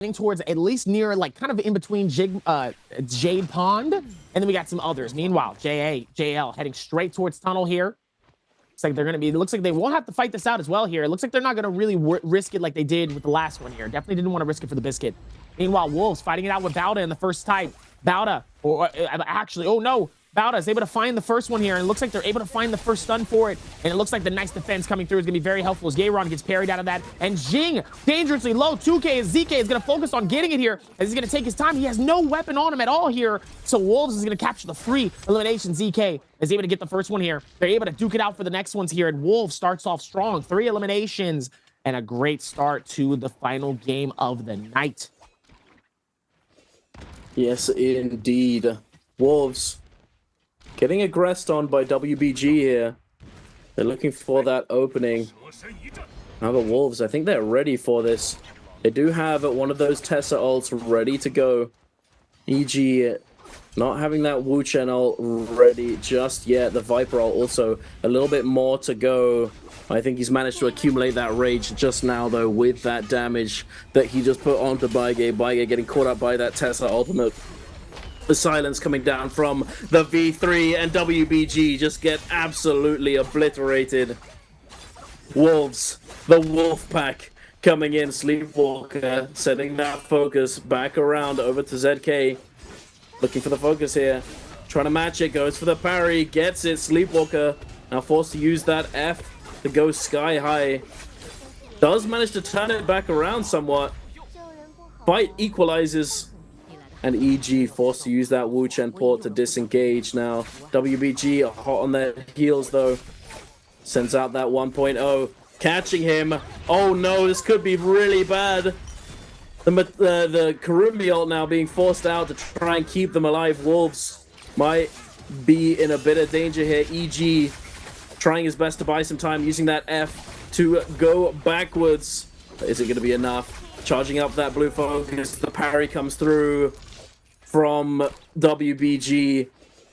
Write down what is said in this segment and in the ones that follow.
towards at least near, like, kind of in between Jade Pond, and then we got some others. Meanwhile, JL heading straight towards tunnel here. It's like they're going to be, it looks like they won't have to fight this out as well here. It looks like they're not going to really risk it like they did with the last one here. Definitely didn't want to risk it for the biscuit. Meanwhile, Wolves fighting it out with Bauda in the first type. Bauda, or actually, oh no, Bauda is able to find the first one here, and it looks like they're able to find the first stun for it, and it looks like the nice defense coming through is going to be very helpful as Gayron gets parried out of that, and Jing dangerously low. 2K as ZK is going to focus on getting it here, as he's going to take his time. He has no weapon on him at all here, so Wolves is going to capture the free elimination. ZK is able to get the first one here. They're able to duke it out for the next ones here, and Wolves starts off strong. 3 eliminations, and a great start to the final game of the night. Yes, indeed. Wolves getting aggressed on by WBG here. They're looking for that opening. Now the Wolves, I think they're ready for this. They do have one of those Tessa ults ready to go. EG not having that Wu Chen ult ready just yet. The Viper ult also a little bit more to go. I think he's managed to accumulate that rage just now, though, with that damage that he just put onto Baige. Baige getting caught up by that Tessa ultimate. The silence coming down from the V3, and WBG just get absolutely obliterated. Wolves, the Wolf Pack coming in. Sleepwalker setting that focus back around over to ZK. Looking for the focus here. Trying to match it. Goes for the parry. Gets it. Sleepwalker now forced to use that F to go sky high. Does manage to turn it back around somewhat. Fight equalizes. And EG forced to use that Wu Chen port to disengage now. WBG are hot on their heels though. Sends out that 1.0. Catching him. Oh no, this could be really bad. The Karumi ult now being forced out to try and keep them alive. Wolves might be in a bit of danger here. EG trying his best to buy some time, using that F to go backwards. Is it going to be enough? Charging up that blue focus. The parry comes through from WBG,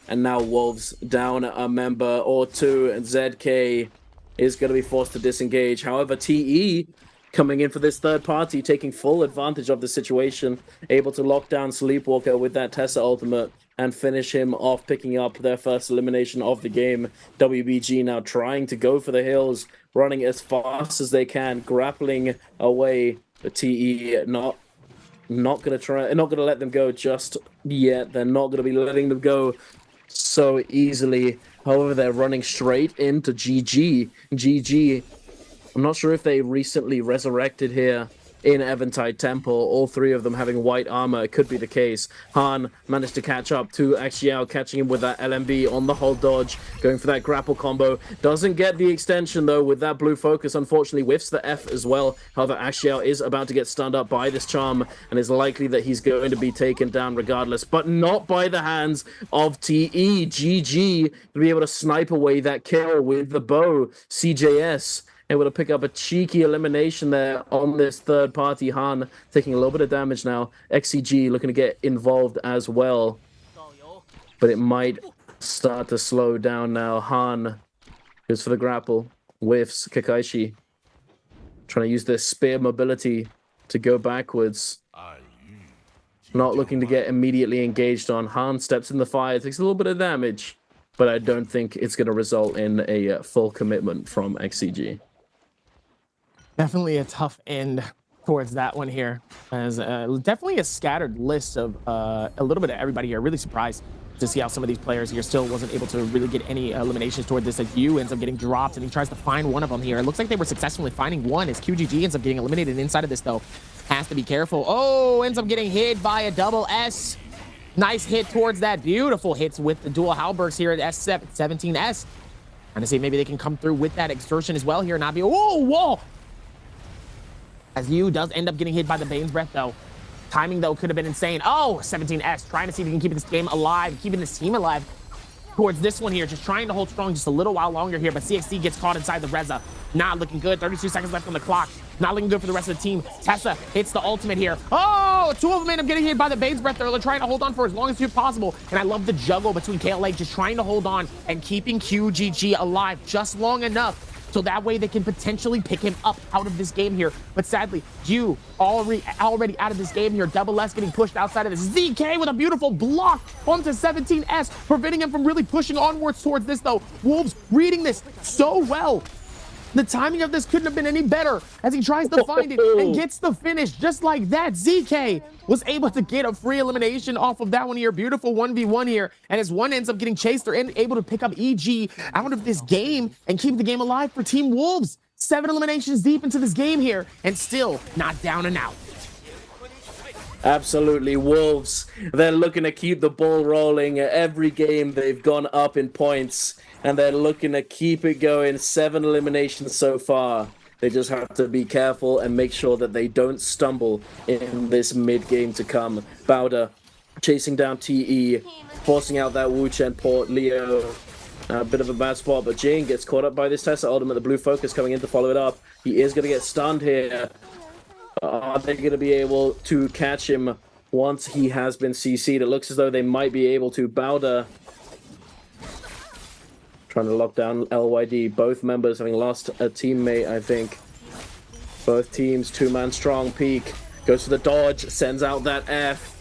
and now Wolves down a member or two, and ZK is going to be forced to disengage. However, TE coming in for this third party, taking full advantage of the situation, able to lock down Sleepwalker with that Tessa ultimate and finish him off, picking up their first elimination of the game. WBG now trying to go for the hills, running as fast as they can, grappling away. The TE not gonna let them go just yet. They're not gonna be letting them go so easily. However, they're running straight into GG. I'm not sure if they recently resurrected here in Eventide Temple, all 3 of them having white armor. It could be the case. Han managed to catch up to Axiao, catching him with that LMB on the hold dodge, going for that grapple combo. Doesn't get the extension though with that blue focus, unfortunately. Whiffs the F as well. However, Axiao is about to get stunned up by this charm, and is likely that he's going to be taken down regardless, but not by the hands of TE. GG to be able to snipe away that kill with the bow. CJS able to pick up a cheeky elimination there on this third party. Han taking a little bit of damage now. XCG looking to get involved as well, but it might start to slow down now. Han goes for the grapple, whiffs. Kakaishi trying to use their spear mobility to go backwards. Not looking to get immediately engaged on. Han steps in the fire, takes a little bit of damage, but I don't think it's going to result in a full commitment from XCG. Definitely a tough end towards that one here, as definitely a scattered list of a little bit of everybody here. Really surprised to see how some of these players here still wasn't able to really get any eliminations toward this. As Yu ends up getting dropped, and he tries to find one of them here. It looks like they were successfully finding one, as QGG ends up getting eliminated inside of this though. Has to be careful. Oh, ends up getting hit by a double S. Nice hit towards that. Beautiful hits with the dual Halbergs here at S17S. Trying to see if maybe they can come through with that exertion as well here and not be, whoa, whoa! As Yu does end up getting hit by the Bane's Breath though. Timing though could have been insane. Oh, 17S trying to see if he can keep this game alive, keeping this team alive towards this one here. Just trying to hold strong just a little while longer here, but CXC gets caught inside the Reza. Not looking good. 32 seconds left on the clock. Not looking good for the rest of the team. Tessa hits the ultimate here. Oh, 2 of them end up getting hit by the Bane's Breath. They're trying to hold on for as long as possible. And I love the juggle between KLA just trying to hold on and keeping QGG alive just long enough so that way they can potentially pick him up out of this game here. But sadly, you already out of this game here. Double S getting pushed outside of this. ZK with a beautiful block onto 17S, preventing him from really pushing onwards towards this, though. Wolves reading this so well. The timing of this couldn't have been any better as he tries to find it and gets the finish just like that. ZK was able to get a free elimination off of that one here. Beautiful 1v1 here. And as one ends up getting chased, they're able to pick up EG out of this game and keep the game alive for Team Wolves. 7 eliminations deep into this game here and still not down and out. Absolutely, Wolves. They're looking to keep the ball rolling. Every game they've gone up in points, and they're looking to keep it going. 7 eliminations so far. They just have to be careful and make sure that they don't stumble in this mid-game to come. Bowder chasing down TE, forcing out that Wu Chen port. Leo, a bit of a bad spot, but Jane gets caught up by this Tesla ultimate. The blue focus coming in to follow it up. He is going to get stunned here. Are they going to be able to catch him once he has been CC'd? It looks as though they might be able to. Bowder trying to lock down LYD. Both members having lost a teammate, I think. Both teams, 2-man strong. Peak goes for the dodge, sends out that F,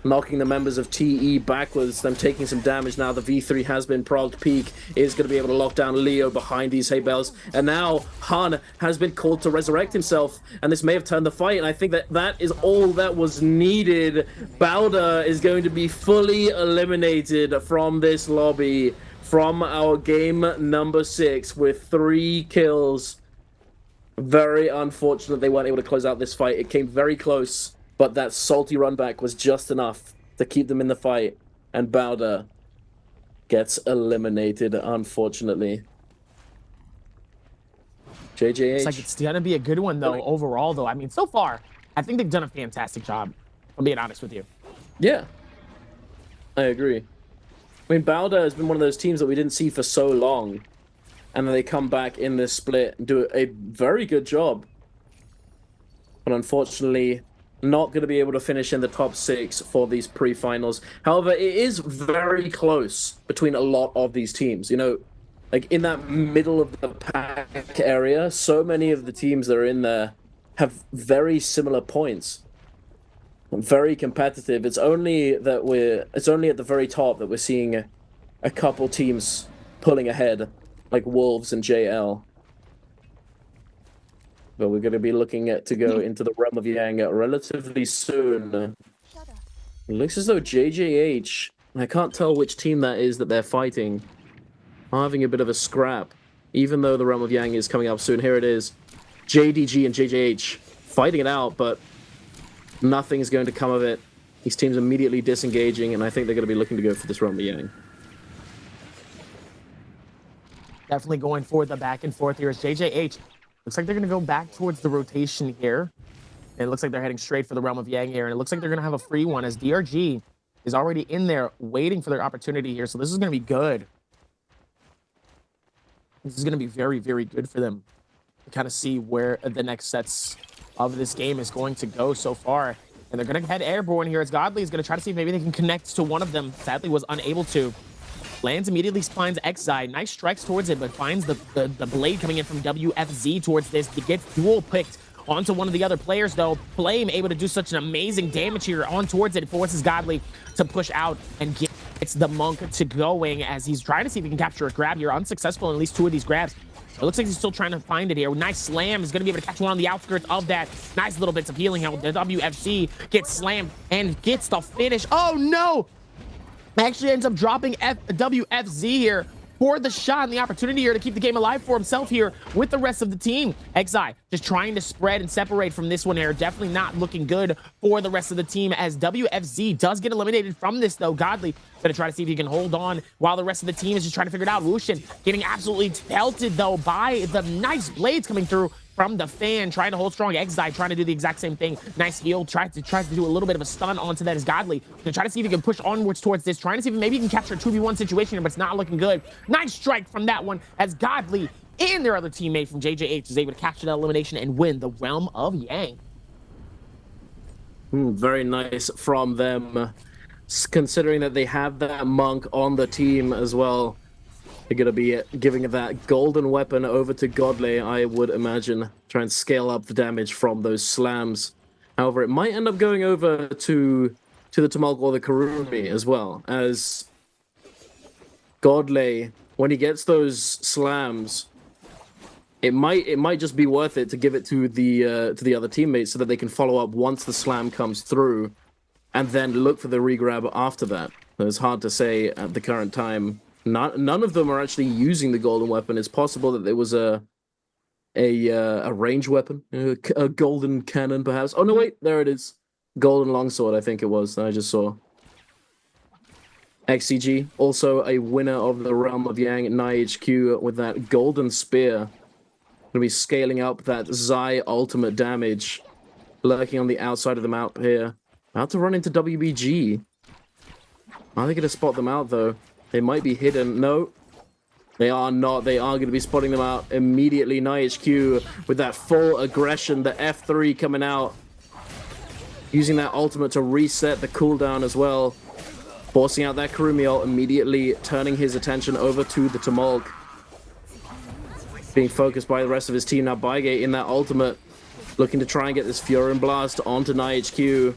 knocking the members of TE backwards, them taking some damage. Now the V3 has been progged. Peak is going to be able to lock down Leo behind these hay bales. And now Han has been called to resurrect himself, and this may have turned the fight, and I think that that is all that was needed. Bowder is going to be fully eliminated from this lobby, from our game number 6 with 3 kills. Very unfortunate they weren't able to close out this fight. It came very close, but that salty run back was just enough to keep them in the fight. And Bowder gets eliminated, unfortunately. JJH. It's like it's going to be a good one, though, overall, though. I mean, so far, I think they've done a fantastic job. I'm being honest with you. Yeah, I agree. I mean, Bowder has been one of those teams that we didn't see for so long. And then they come back in this split and do a very good job. But unfortunately, not going to be able to finish in the top 6 for these pre-finals. However, it is very close between a lot of these teams. You know, like in that middle of the pack area, so many of the teams that are in there have very similar points. Very competitive. It's only at the very top that we're seeing a couple teams pulling ahead, like Wolves and JL. But we're going to be looking at to go into the realm of Yang relatively soon. It looks as though JJH, I can't tell which team that is that they're fighting, are having a bit of a scrap. Even though the realm of Yang is coming up soon. Here it is. JDG and JJH fighting it out, but nothing is going to come of it. These teams immediately disengaging, and I think they're going to be looking to go for this realm of Yang. Definitely going for the back and forth here as JJH. Looks like they're going to go back towards the rotation here. And it looks like they're heading straight for the realm of Yang here. And it looks like they're going to have a free one as DRG is already in there waiting for their opportunity here. So this is going to be good. This is going to be very, very good for them to kind of see where the next sets of this game is going to go so far. And they're going to head airborne here as Godly is going to try to see if maybe they can connect to one of them. Sadly was unable to. Lands immediately finds Xi. Nice strikes towards it, but finds the blade coming in from WFZ towards this. He gets dual picked onto one of the other players, though. Flame able to do such an amazing damage here on towards it. It forces Godly to push out and gets the Monk to going as he's trying to see if he can capture a grab here. Unsuccessful in at least 2 of these grabs. It looks like he's still trying to find it here. Nice slam. Is going to be able to catch one on the outskirts of that. Nice little bits of healing help. The WFC gets slammed and gets the finish. Oh, no! Actually ends up dropping WFZ here for the shot and the opportunity here to keep the game alive for himself here with the rest of the team. Xi just trying to spread and separate from this one here. Definitely not looking good for the rest of the team as WFZ does get eliminated from this, though. Godly going to try to see if he can hold on while the rest of the team is just trying to figure it out. Wushin getting absolutely pelted, though, by the nice blades coming through from the fan, trying to hold strong. Xi trying to do the exact same thing. Nice heal. Tries to do a little bit of a stun onto that as Godly. Gonna try to see if he can push onwards towards this. Trying to see if maybe he can capture a 2v1 situation here, but it's not looking good. Nice strike from that one as Godly and their other teammate from JJH is able to capture that elimination and win the realm of Yang. Very nice from them, considering that they have that Monk on the team as well. They're going to be giving that golden weapon over to Godley, I would imagine. Try and scale up the damage from those slams. However, it might end up going over to the Tomahawk or the Kurumi as well, as Godley, when he gets those slams, it might just be worth it to give it to the other teammates so that they can follow up once the slam comes through, and then look for the regrab after that. It's hard to say at the current time. None of them are actually using the golden weapon. It's possible that there was a range weapon, a golden cannon, perhaps. Oh no, wait, there it is. Golden longsword, I think it was. That I just saw. XCG, also a winner of the Realm of Yang NIHQ with that golden spear. Gonna be scaling up that Zai ultimate damage, lurking on the outside of the map here. About to run into WBG. Are they gonna spot them out though? They might be hidden. No, they are not. They are going to be spotting them out immediately. NIHQ with that full aggression. The F3 coming out. Using that ultimate to reset the cooldown as well. Forcing out that Kurumi ult, immediately turning his attention over to the Tomahawk. Being focused by the rest of his team. Now Bygate in that ultimate. Looking to try and get this Furin Blast onto NIHQ.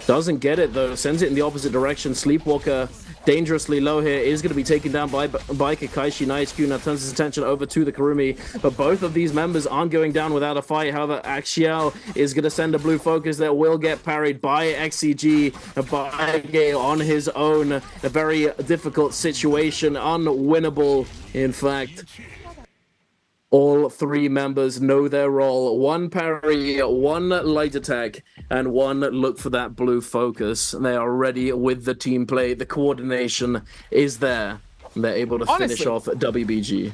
Doesn't get it though. Sends it in the opposite direction. Sleepwalker dangerously low here, is going to be taken down by Kakaishi. NIHQ now turns his attention over to the Kurumi, but both of these members aren't going down without a fight. However, Axial is going to send a blue focus that will get parried by XCG. Bygate on his own. A very difficult situation, unwinnable in fact. All three members know their role. One parry, one light attack, and one look for that blue focus. They are ready with the team play. The coordination is there. They're able to finish off WBG.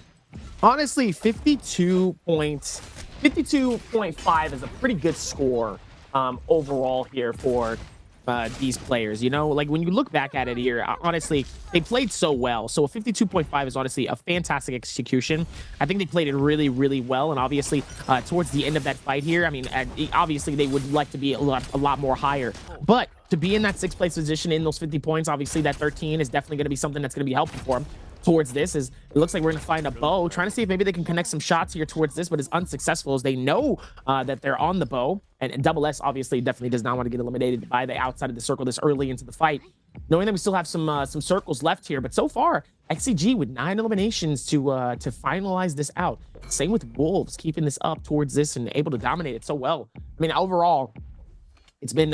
Honestly, 52.5 is a pretty good score overall here for these players. You know, like when you look back at it here, honestly, they played so well. So a 52.5 is honestly a fantastic execution. I think they played it really, really well. And obviously, towards the end of that fight here, I mean, obviously they would like to be a lot more higher. But to be in that 6th place position in those 50 points, obviously that 13 is definitely going to be something that's going to be helpful for them. Towards this is, it looks like we're going to find a bow, trying to see if maybe they can connect some shots here towards this, but it's unsuccessful as they know that they're on the bow. And Double S obviously definitely does not want to get eliminated by the outside of the circle this early into the fight, knowing that we still have some circles left here. But so far, XCG with 9 eliminations to finalize this out. Same with Wolves, keeping this up towards this and able to dominate it so well. I mean, overall, it's been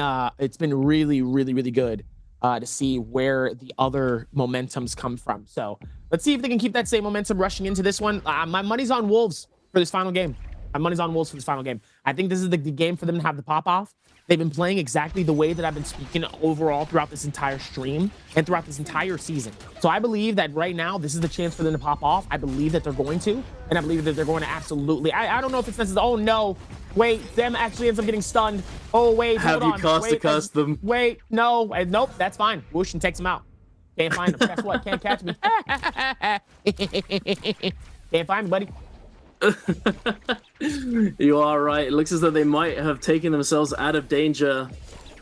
really, really, really good to see where the other momentums come from. So let's see if they can keep that same momentum rushing into this one. My money's on Wolves for this final game. My money's on Wolves for this final game. I think this is the game for them to have the pop off. They've been playing exactly the way that I've been speaking overall throughout this entire stream and throughout this entire season. So I believe that right now, this is the chance for them to pop off. I believe that they're going to, and I believe that they're going to absolutely. I don't know if it's necessary. Oh no, wait, them actually ends up getting stunned. Oh wait, hold on. Have you cast them? Wait, no, nope, that's fine. Whoosh and takes them out. Can't find them. Guess what? Can't catch me. Can't find me, buddy. You are right. It looks as though they might have taken themselves out of danger,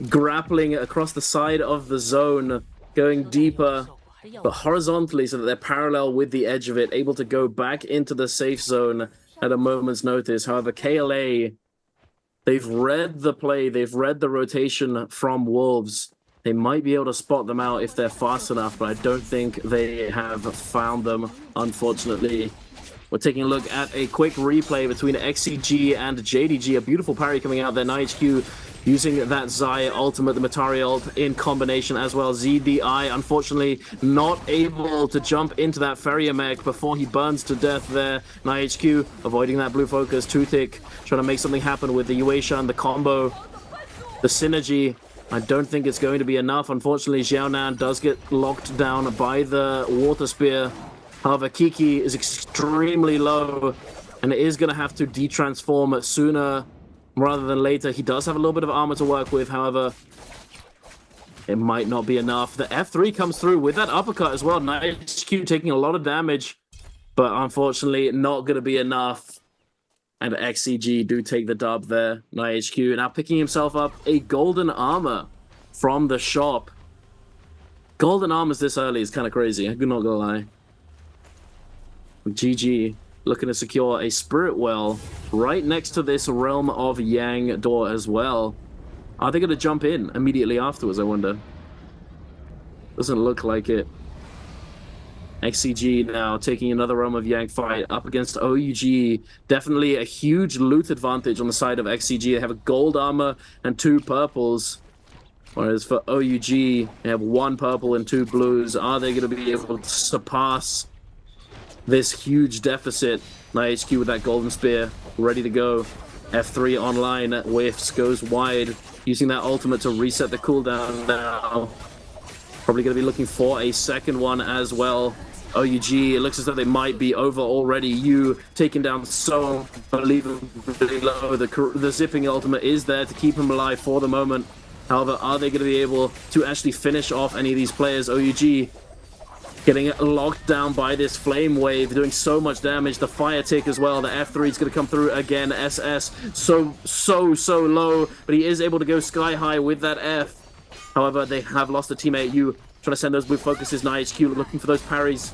grappling across the side of the zone, going deeper, but horizontally so that they're parallel with the edge of it, able to go back into the safe zone at a moment's notice. However, KLA, they've read the play, they've read the rotation from Wolves. They might be able to spot them out if they're fast enough, but I don't think they have found them, unfortunately. We're taking a look at a quick replay between XCG and JDG. A beautiful parry coming out there. NIHQ using that Zai ultimate, the Matari ult in combination as well. ZDI, unfortunately, not able to jump into that Ferrier mech before he burns to death there. NIHQ avoiding that blue focus. Toothick trying to make something happen with the Yueisha and the combo. The synergy, I don't think it's going to be enough. Unfortunately, Xiaonan does get locked down by the water spear. However, Kiki is extremely low and is going to have to de-transform sooner rather than later. He does have a little bit of armor to work with, however, it might not be enough. The F3 comes through with that uppercut as well. NIHQ taking a lot of damage, but unfortunately not going to be enough. And XCG do take the dub there. NIHQ now picking himself up a golden armor from the shop. Golden armors this early is kind of crazy, I'm not going to lie. GG looking to secure a Spirit Well right next to this Realm of Yang door as well. Are they going to jump in immediately afterwards, I wonder? Doesn't look like it. XCG now taking another Realm of Yang fight up against OUG. Definitely a huge loot advantage on the side of XCG. They have a gold armor and 2 purples. Whereas for OUG, they have 1 purple and 2 blues. Are they going to be able to surpass this huge deficit? HQ with that golden spear, ready to go. F3 online, whiffs, goes wide, using that ultimate to reset the cooldown now. Probably going to be looking for a second one as well. OUG, it looks as though they might be over already. You taking down so unbelievably low. The zipping ultimate is there to keep him alive for the moment. However, are they going to be able to actually finish off any of these players? OUG getting locked down by this flame wave, doing so much damage. The fire tick as well. The F3 is going to come through again. SS so low, but he is able to go sky high with that F. However, they have lost a teammate. You trying to send those blue focuses. HQ looking for those parries.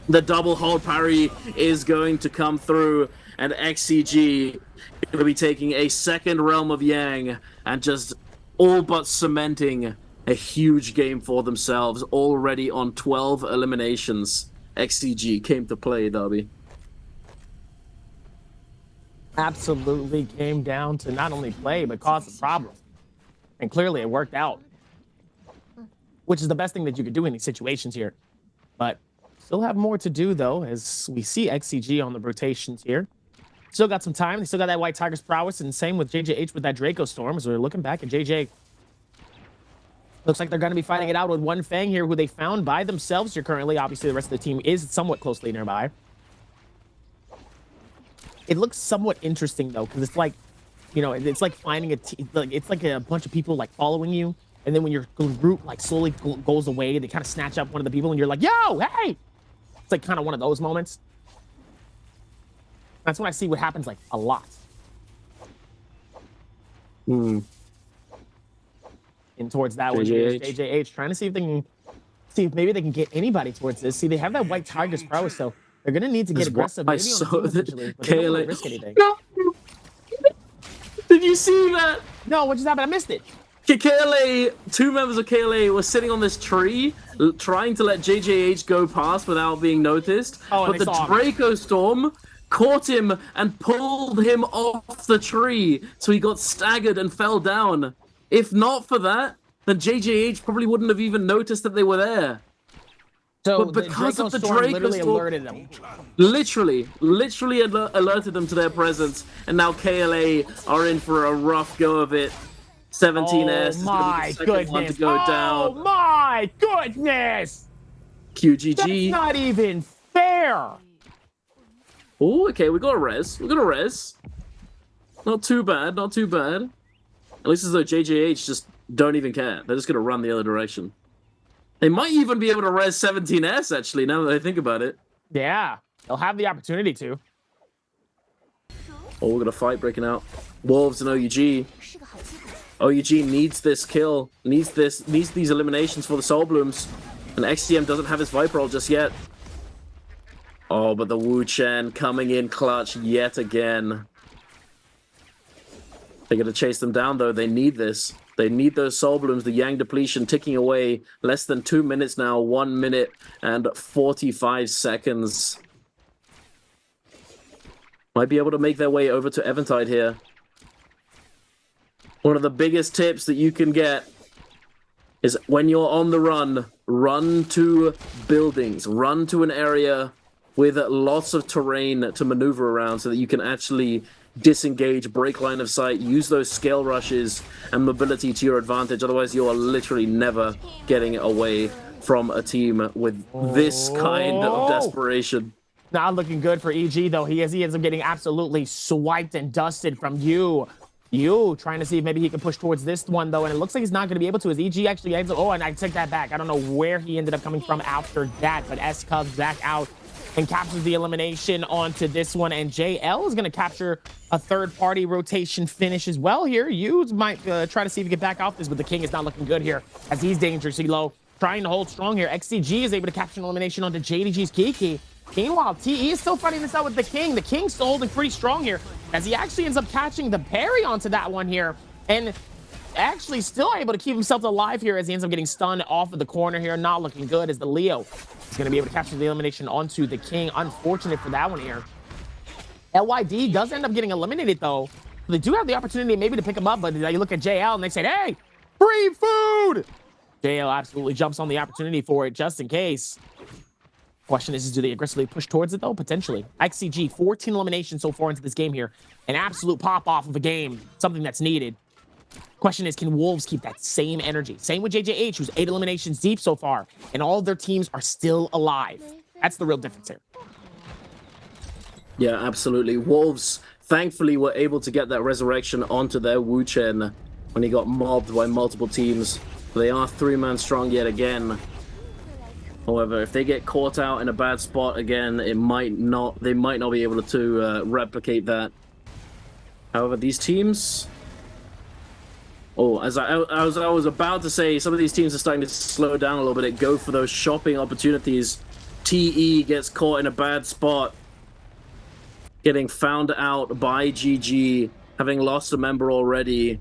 The double hold parry is going to come through, and XCG going to be taking a second Realm of Yang and just all but cementing a huge game for themselves, already on 12 eliminations. XCG came to play, Derby. Absolutely came down to not only play, but cause a problem. And clearly it worked out, which is the best thing that you could do in these situations here. But still have more to do, though, as we see XCG on the rotations here. Still got some time. They still got that White Tiger's prowess, and same with JJH with that Draco Storm. As we're looking back at JJ, looks like they're going to be fighting it out with One Fang here, who they found by themselves here currently. Obviously, the rest of the team is somewhat closely nearby. It looks somewhat interesting, though, because it's like, you know, it's like finding it's like a bunch of people, like, following you. And then when your group, like, slowly goes away, they kind of snatch up one of the people, and you're like, yo, hey! It's, like, kind of one of those moments. That's when I see what happens, like, a lot. And towards that one, JJH trying to see if they can, if maybe they can get anybody towards this. See, they have that White Tiger's prowess, so they're gonna need to get aggressive. Maybe on the team eventually, but they don't want to risk anything. No. Did you see that? No, what just happened? I missed it. KLA, 2 members of KLA were sitting on this tree, trying to let JJH go past without being noticed. But the Draco Storm caught him and pulled him off the tree, so he got staggered and fell down. If not for that, then JJH probably wouldn't have even noticed that they were there. So but because the of the Draco Draco literally Storm, alerted them. Literally alerted them to their presence, and now KLA are in for a rough go of it. 17S oh my goodness. One to go down. Oh my goodness! QGG. That's not even fair. Oh, okay, we got a res. We got a res. Not too bad, not too bad. At least as though JJH just don't even care. They're just going to run the other direction. They might even be able to res 17S, actually, now that I think about it. Yeah, they'll have the opportunity to. Oh, we're going to fight breaking out. Wolves and OUG. OUG needs this kill, needs these eliminations for the Soul Blooms. And XTM doesn't have his Viper Roll just yet. Oh, but the Wu Chen coming in clutch yet again. They're going to chase them down, though. They need this. They need those Soul Blooms. The Yang depletion ticking away. Less than 2 minutes now. 1 minute and 45 seconds. Might be able to make their way over to Eventide here. One of the biggest tips that you can get is when you're on the run, run to buildings. Run to an area with lots of terrain to maneuver around so that you can actually disengage, break line of sight, use those scale rushes and mobility to your advantage. Otherwise, you are literally never getting away from a team with this kind of desperation. Not looking good for EG, though. He ends up getting absolutely swiped and dusted from you. You trying to see if maybe he can push towards this one, though, and it looks like he's not going to be able to, as EG actually ends up... Oh, and I take that back. I don't know where he ended up coming from after that, but S comes back out and captures the elimination onto this one, and JL is going to capture a third-party rotation finish as well here. You might try to see if you can back off this, but the King is not looking good here, as he's dangerously low, trying to hold strong here. XCG is able to capture an elimination onto JDG's Kiki, Meanwhile, TE is still fighting this out with the King. The King's still holding pretty strong here, as he actually ends up catching the parry onto that one here, and actually still able to keep himself alive here as he ends up getting stunned off of the corner here. Not looking good as the Leo is going to be able to capture the elimination onto the King. Unfortunate for that one here. LYD does end up getting eliminated, though. They do have the opportunity maybe to pick him up, but you look at JL and they say, hey, free food! JL absolutely jumps on the opportunity for it just in case. Question is, do they aggressively push towards it, though? Potentially. XCG, 14 eliminations so far into this game here. An absolute pop-off of a game. Something that's needed. Question is, can Wolves keep that same energy? Same with JJH, who's 8 eliminations deep so far, and all of their teams are still alive. That's the real difference here. Yeah, absolutely. Wolves, thankfully, were able to get that resurrection onto their Wu Chen when he got mobbed by multiple teams. They are 3-man strong yet again. However, if they get caught out in a bad spot again, they might not be able to replicate that. However, these teams... Oh, as I was about to say, some of these teams are starting to slow down a little bit, go for those shopping opportunities. TE gets caught in a bad spot, getting found out by GG, having lost a member already.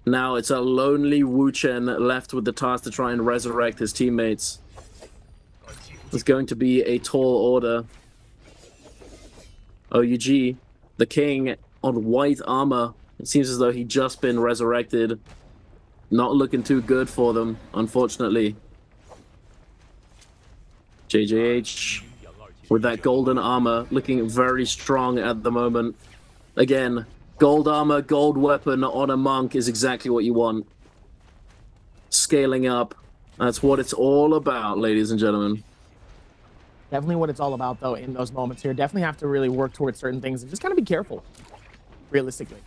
Now it's a lonely Wu Chen left with the task to try and resurrect his teammates. It's going to be a tall order. OUG, the King on white armor. It seems as though he'd just been resurrected. Not looking too good for them, unfortunately. JJH with that golden armor, looking very strong at the moment. Again, gold armor, gold weapon on a monk is exactly what you want. Scaling up. That's what it's all about, ladies and gentlemen. Definitely what it's all about, though, in those moments here. Definitely have to really work towards certain things and just kind of be careful, realistically.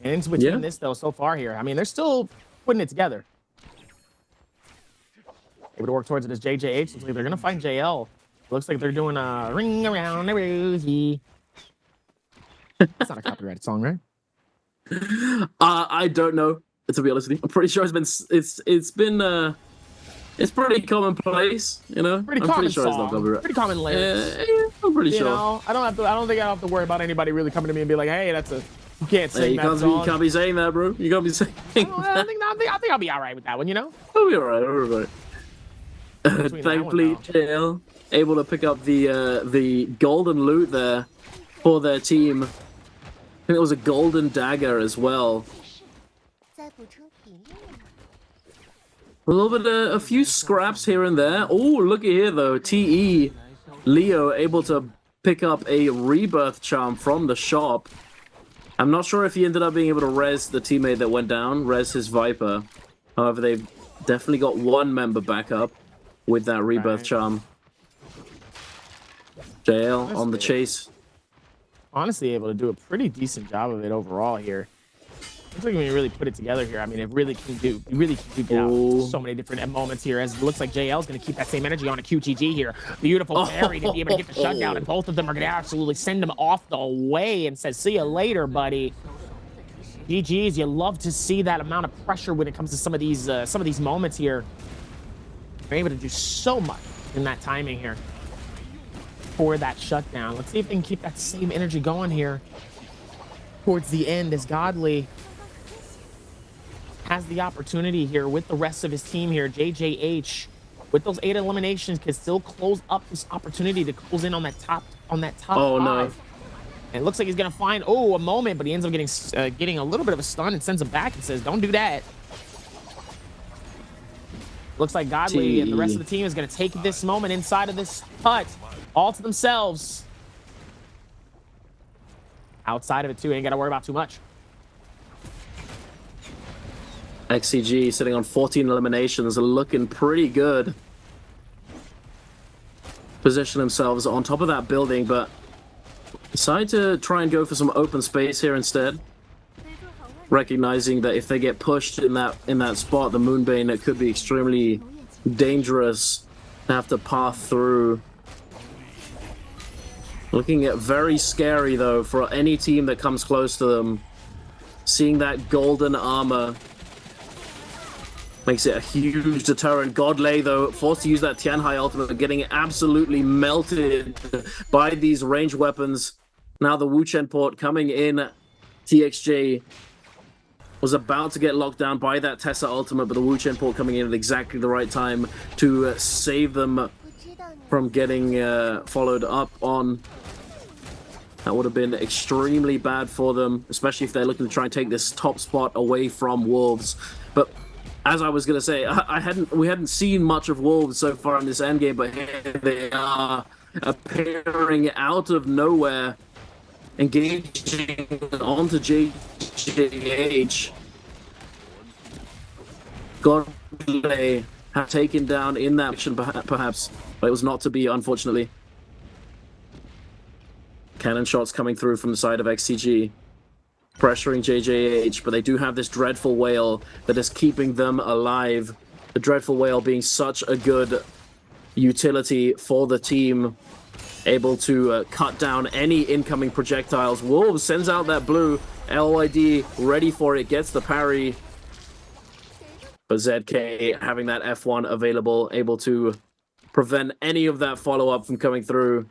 And in between this, though, so far here, I mean, they're still putting it together. Able to work towards it as JJH. Looks like they're going to find JL. Looks like they're doing a ring around the rosy. It's not a copyrighted song, right? I don't know, to be honest with you. I'm pretty sure it's pretty commonplace, you know. Pretty I'm common pretty sure song. It's not copyright. Pretty common lyrics. I'm pretty sure. You know, I don't think I have to worry about anybody really coming to me and be like, hey, you can't sing that song. You can't be saying that, bro. You can't be saying I think I'll be all right with that one, you know? I'll be all right. Thankfully, JL able to pick up the golden loot there for their team. I think it was a golden dagger as well. A little bit, a few scraps here and there. Oh, look at here though. TE Leo able to pick up a rebirth charm from the shop. I'm not sure if he ended up being able to res the teammate that went down, res his Viper. However, they've definitely got one member back up with that rebirth charm. JL on the chase. Honestly, able to do a pretty decent job of it overall here. Looks like when you really put it together here, I mean, it really can do get out so many different moments here, as it looks like JL is going to keep that same energy on a QGG here. Beautiful parry to be able to get the shutdown, and both of them are going to absolutely send him off the way and says, see you later, buddy. GG's, you love to see that amount of pressure when it comes to some of these moments here. They're able to do so much in that timing here for that shutdown. Let's see if they can keep that same energy going here towards the end, as Godly has the opportunity here with the rest of his team here. JJH with those 8 eliminations can still close up this opportunity to close in on that top Oh 5. no. And it looks like he's gonna find a moment, but he ends up getting a little bit of a stun and sends him back and says, don't do that. Looks like Godly and the rest of the team is gonna take this moment inside of this hut all to themselves. Outside of it too, ain't gotta worry about too much. XCG sitting on 14 eliminations, looking pretty good. Position themselves on top of that building, but decide to try and go for some open space here instead. Recognizing that if they get pushed in that spot, the Moonbane, it could be extremely dangerous to have to path through. Looking at very scary though for any team that comes close to them. Seeing that golden armor Makes it a huge deterrent. Godley, though, forced to use that Tianhai ultimate, getting absolutely melted by these ranged weapons. Now the Wuchen port coming in. TXJ was about to get locked down by that Tessa ultimate, but the Wuchen port coming in at exactly the right time to save them from getting followed up on. That would have been extremely bad for them, especially if they're looking to try and take this top spot away from Wolves. But as I was going to say, we hadn't seen much of Wolves so far in this endgame, but here they are appearing out of nowhere, engaging onto JJH. Godley have taken down in that action, perhaps, but it was not to be, unfortunately. Cannon shots coming through from the side of XCG, pressuring JJH, but they do have this Dreadful Whale that is keeping them alive. The Dreadful Whale being such a good utility for the team, able to cut down any incoming projectiles. Wolves sends out that blue, LYD ready for it, gets the parry. But ZK having that F1 available, able to prevent any of that follow-up from coming through.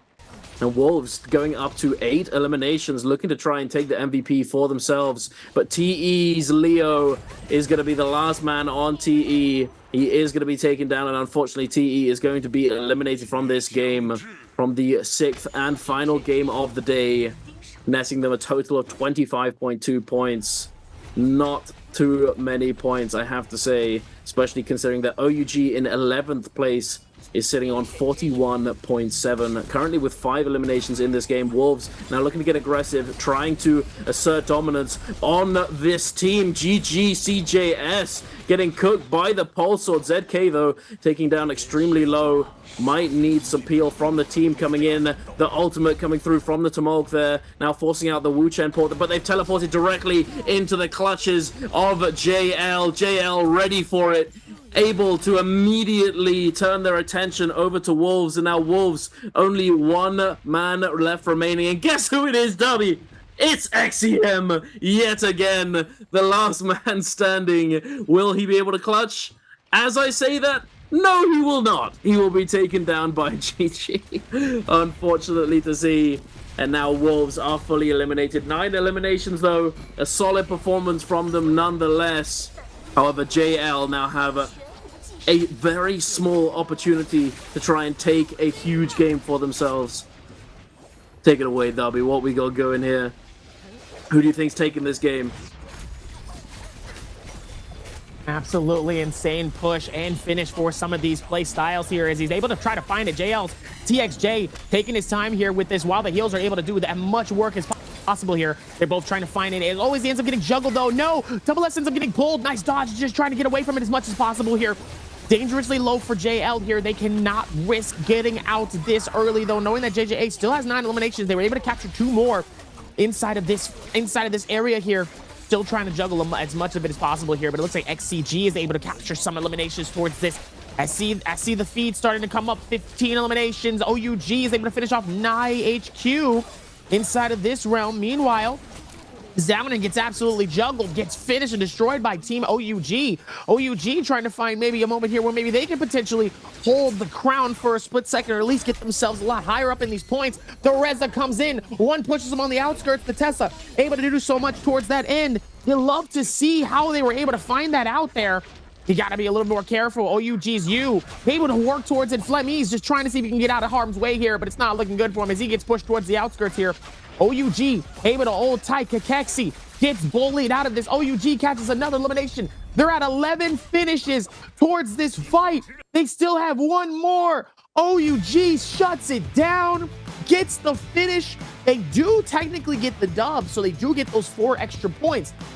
And Wolves going up to 8 eliminations, looking to try and take the MVP for themselves. But TE's Leo is going to be the last man on TE. He is going to be taken down, and unfortunately TE is going to be eliminated from this game, from the 6th and final game of the day, netting them a total of 25.2 points. Not too many points, I have to say, especially considering that OUG in 11th place is sitting on 41.7. Currently with 5 eliminations in this game. Wolves now looking to get aggressive, trying to assert dominance on this team. GGCJS getting cooked by the Pulse Sword. ZK, though, taking down extremely low. Might need some peel from the team coming in. The ultimate coming through from the Tumulk there. Now forcing out the Wuchen port, but they've teleported directly into the clutches of JL. JL ready for it, able to immediately turn their attention over to Wolves. And now Wolves, only one man left remaining. And guess who it is, Derby? It's XEM yet again, the last man standing. Will he be able to clutch? As I say that, no, he will not. He will be taken down by GG, unfortunately to see. And now Wolves are fully eliminated. 9 eliminations, though. A solid performance from them nonetheless. However, JL now have a very small opportunity to try and take a huge game for themselves. Take it away, Darby. What we got going here? Who do you think's taking this game? Absolutely insane push and finish for some of these play styles here as he's able to try to find it. JL's TXJ taking his time here with this while the heals are able to do that much work as possible here. They're both trying to find it. It always ends up getting juggled, though. No, Double S ends up getting pulled. Nice dodge, just trying to get away from it as much as possible here. Dangerously low for JL here. They cannot risk getting out this early, though, knowing that JJA still has 9 eliminations. They were able to capture 2 more inside of this area here. Still trying to juggle as much of it as possible here, but it looks like XCG is able to capture some eliminations towards this. I see the feed starting to come up. 15 eliminations. OUG is able to finish off Nai HQ inside of this realm. Meanwhile, Zamanin gets absolutely juggled, gets finished and destroyed by Team OUG. OUG trying to find maybe a moment here where maybe they can potentially hold the crown for a split second, or at least get themselves a lot higher up in these points. The Reza comes in, one pushes them on the outskirts. The Tessa able to do so much towards that end. You love to see how they were able to find that out there. You got to be a little more careful. OUG's able to work towards it. Flemy's just trying to see if he can get out of harm's way here, but it's not looking good for him as he gets pushed towards the outskirts here. OUG able to hold tight. Kakeksi gets bullied out of this. OUG catches another elimination. They're at 11 finishes towards this fight. They still have one more. OUG shuts it down, gets the finish. They do technically get the dub, so they do get those 4 extra points.